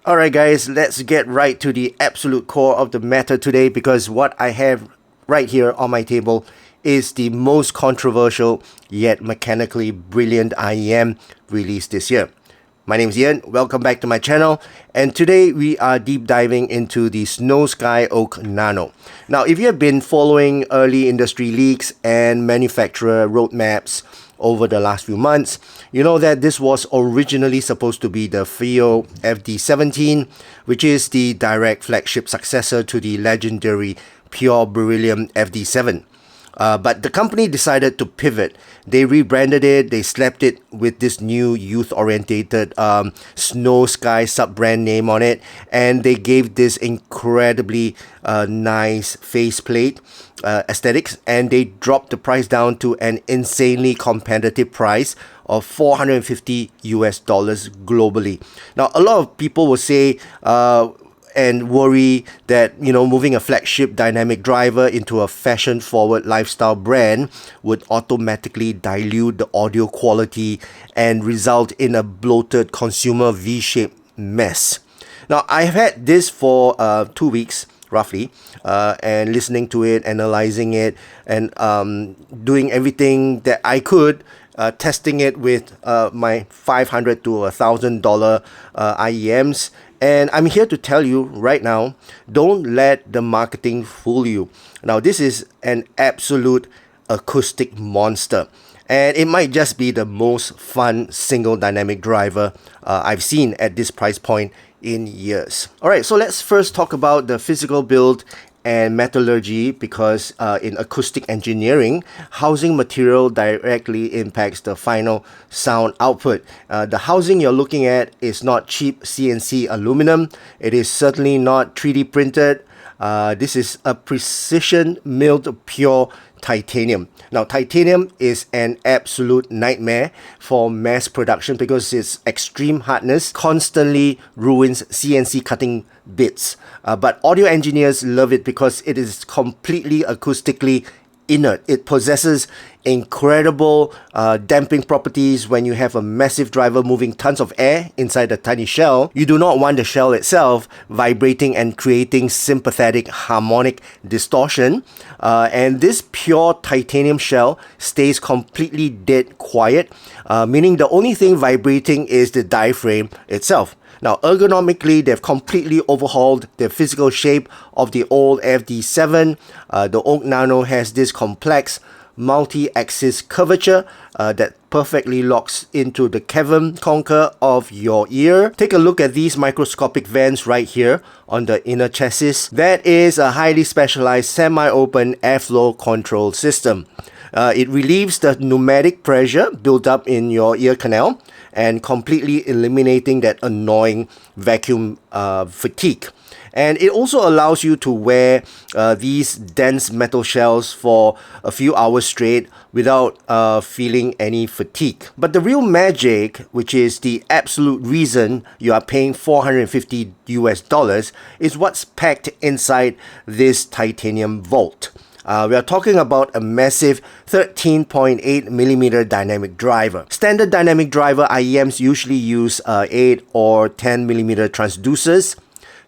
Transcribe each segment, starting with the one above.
Alright guys, let's get right to the absolute core of the matter today, because what I have right here on my table is the most controversial yet mechanically brilliant IEM released this year. My name is Ian, welcome back to my channel, and today we are deep diving into the Snowsky Oak Nano. Now, if you have been following early industry leaks and manufacturer roadmaps over the last few months, you know that this was originally supposed to be the FiiO FD17, which is the direct flagship successor to the legendary pure beryllium FD7. But the company decided to pivot. They rebranded it, they slapped it with this new youth-orientated Snowsky sub-brand name on it, and they gave this incredibly nice faceplate aesthetics, and they dropped the price down to an insanely competitive price of $450 globally. Now, a lot of people will say and worry that, moving a flagship dynamic driver into a fashion-forward lifestyle brand would automatically dilute the audio quality and result in a bloated consumer V-shaped mess. Now, I've had this for 2 weeks, roughly, and listening to it, analyzing it, and doing everything that I could, testing it with my $500 to $1,000 IEMs. And I'm here to tell you right now, don't let the marketing fool you. Now, this is an absolute acoustic monster, and it might just be the most fun single dynamic driver I've seen at this price point in years. Alright, so let's first talk about the physical build and metallurgy, because in acoustic engineering, housing material directly impacts the final sound output. The housing you're looking at is not cheap CNC aluminum. It is certainly not 3D printed. This is a precision milled pure titanium. Now, titanium is an absolute nightmare for mass production because its extreme hardness constantly ruins CNC cutting bits. But audio engineers love it because it is completely acoustically inert. It possesses incredible damping properties. When you have a massive driver moving tons of air inside a tiny shell, you do not want the shell itself vibrating and creating sympathetic harmonic distortion. And this pure titanium shell stays completely dead quiet, meaning the only thing vibrating is the diaphragm itself. Now, ergonomically, they've completely overhauled the physical shape of the old FD7. The Oak Nano has this complex multi-axis curvature that perfectly locks into the cavern conquer of your ear. Take a look at these microscopic vents right here on the inner chassis. That is a highly specialized semi-open airflow control system. It relieves the pneumatic pressure built up in your ear canal and completely eliminating that annoying vacuum fatigue. And it also allows you to wear these dense metal shells for a few hours straight without feeling any fatigue. But the real magic, which is the absolute reason you are paying $450 is what's packed inside this titanium vault. We are talking about a massive 13.8mm dynamic driver. Standard dynamic driver IEMs usually use 8 or 10mm transducers.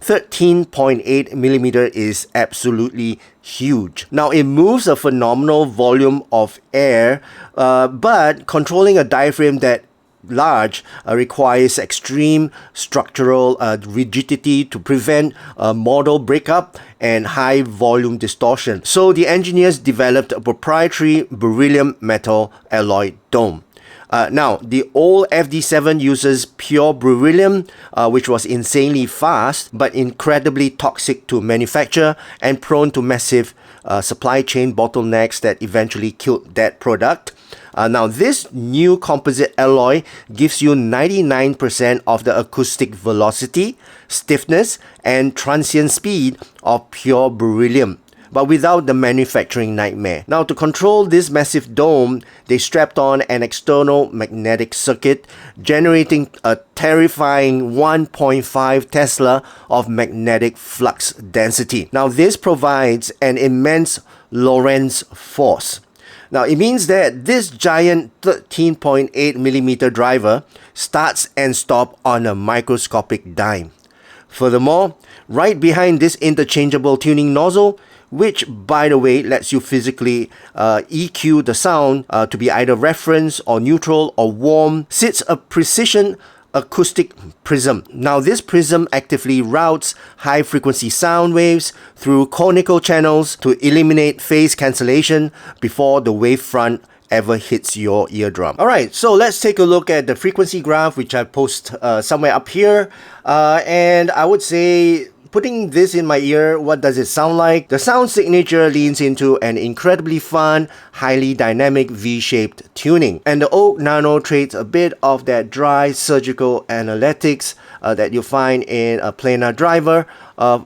13.8mm is absolutely huge. Now, it moves a phenomenal volume of air, but controlling a diaphragm that large requires extreme structural rigidity to prevent model breakup and high volume distortion. So the engineers developed a proprietary beryllium metal alloy dome. Now, the old FD7 uses pure beryllium, which was insanely fast but incredibly toxic to manufacture and prone to massive supply chain bottlenecks that eventually killed that product. Now, this new composite alloy gives you 99% of the acoustic velocity, stiffness, and transient speed of pure beryllium, but without the manufacturing nightmare. Now, to control this massive dome, they strapped on an external magnetic circuit, generating a terrifying 1.5 Tesla of magnetic flux density. Now, this provides an immense Lorentz force. Now, it means that this giant 13.8mm driver starts and stops on a microscopic dime. Furthermore, right behind this interchangeable tuning nozzle, which by the way lets you physically EQ the sound to be either reference or neutral or warm, sits a precision acoustic prism. Now this prism actively routes high frequency sound waves through conical channels to eliminate phase cancellation before the wavefront ever hits your eardrum. Alright, so let's take a look at the frequency graph, which I post somewhere up here, and I would say putting this in my ear, what does it sound like? The sound signature leans into an incredibly fun, highly dynamic V-shaped tuning. And the Oak Nano trades a bit of that dry surgical analytics that you find in a planar driver,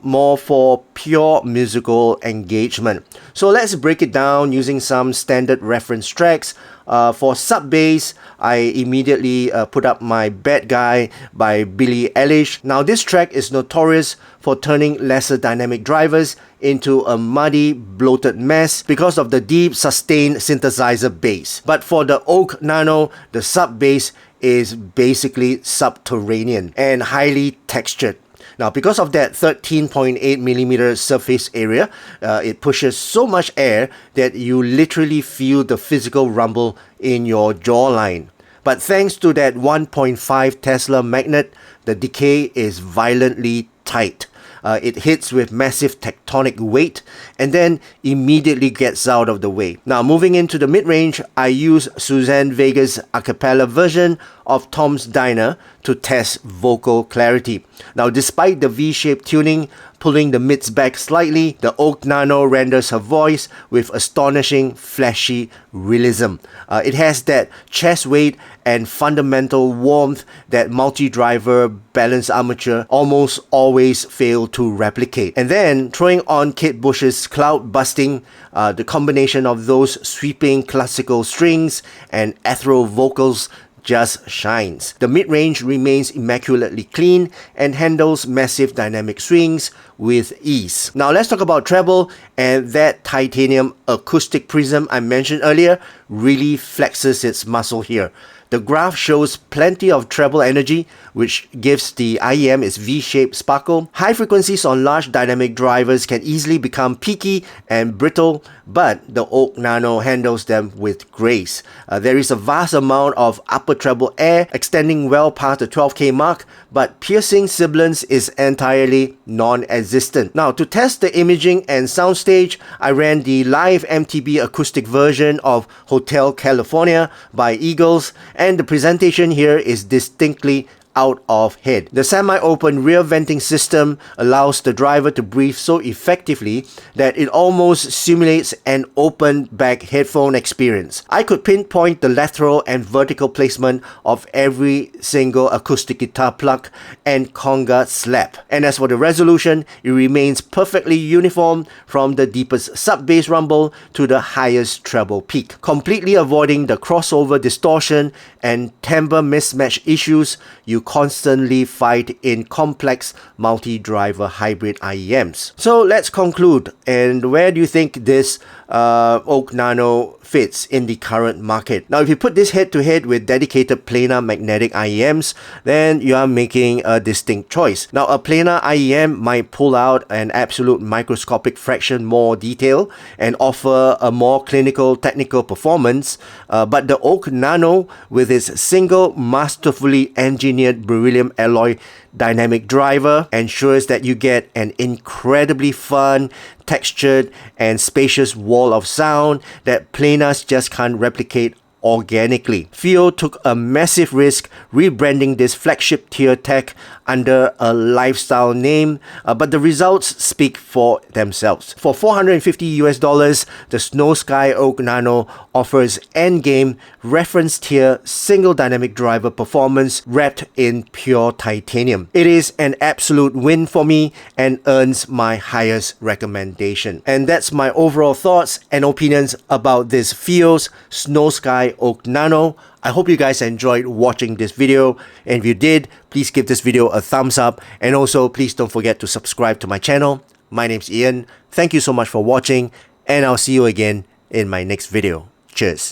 more for pure musical engagement. So let's break it down using some standard reference tracks. For sub bass, I immediately put up my Bad Guy by Billie Eilish. Now this track is notorious for turning lesser dynamic drivers into a muddy, bloated mess because of the deep, sustained synthesizer bass. But for the Oak Nano, the sub bass is basically subterranean and highly textured. Now, because of that 13.8mm surface area, it pushes so much air that you literally feel the physical rumble in your jawline. But thanks to that 1.5 Tesla magnet, the decay is violently tight. It hits with massive tectonic weight and then immediately gets out of the way. Now moving into the mid-range, I use Suzanne Vega's a cappella version of Tom's Diner to test vocal clarity. Now despite the V-shaped tuning pulling the mids back slightly, the Oak Nano renders her voice with astonishing flashy realism. It has that chest weight and fundamental warmth that multi-driver balanced armature almost always fail to replicate. And then throwing on Kate Bush's cloud busting, the combination of those sweeping classical strings and ethereal vocals just shines. The mid-range remains immaculately clean and handles massive dynamic swings with ease. Now let's talk about treble, and that titanium acoustic prism I mentioned earlier really flexes its muscle here. The graph shows plenty of treble energy, which gives the IEM its V-shaped sparkle. High frequencies on large dynamic drivers can easily become peaky and brittle, but the Oak Nano handles them with grace. There is a vast amount of upper treble air extending well past the 12K mark, but piercing sibilance is entirely non-existent. Now, to test the imaging and soundstage, I ran the live MTB acoustic version of Hotel California by Eagles, and the presentation here is distinctly out of head. The semi-open rear venting system allows the driver to breathe so effectively that it almost simulates an open back headphone experience. I could pinpoint the lateral and vertical placement of every single acoustic guitar pluck and conga slap. And as for the resolution, it remains perfectly uniform from the deepest sub-bass rumble to the highest treble peak, completely avoiding the crossover distortion and timbre mismatch issues you constantly fight in complex multi-driver hybrid IEMs. So let's conclude. And where do you think this Oak Nano fits in the current market? Now, if you put this head to head with dedicated planar magnetic IEMs, then you are making a distinct choice. Now, a planar IEM might pull out an absolute microscopic fraction more detail and offer a more clinical technical performance, but the Oak Nano, with its single masterfully engineered beryllium alloy dynamic driver, ensures that you get an incredibly fun, textured and spacious wall of sound that planars just can't replicate organically. FiiO took a massive risk rebranding this flagship tier tech under a lifestyle name, but the results speak for themselves. For $450 the Snowsky Oak Nano offers endgame reference tier single dynamic driver performance wrapped in pure titanium. It is an absolute win for me and earns my highest recommendation. And that's my overall thoughts and opinions about this FiiO's Snowsky Oak Nano. I hope you guys enjoyed watching this video, and if you did, please give this video a thumbs up, and also please don't forget to subscribe to my channel. My name's Ian. Thank you so much for watching, and I'll see you again in my next video. Cheers.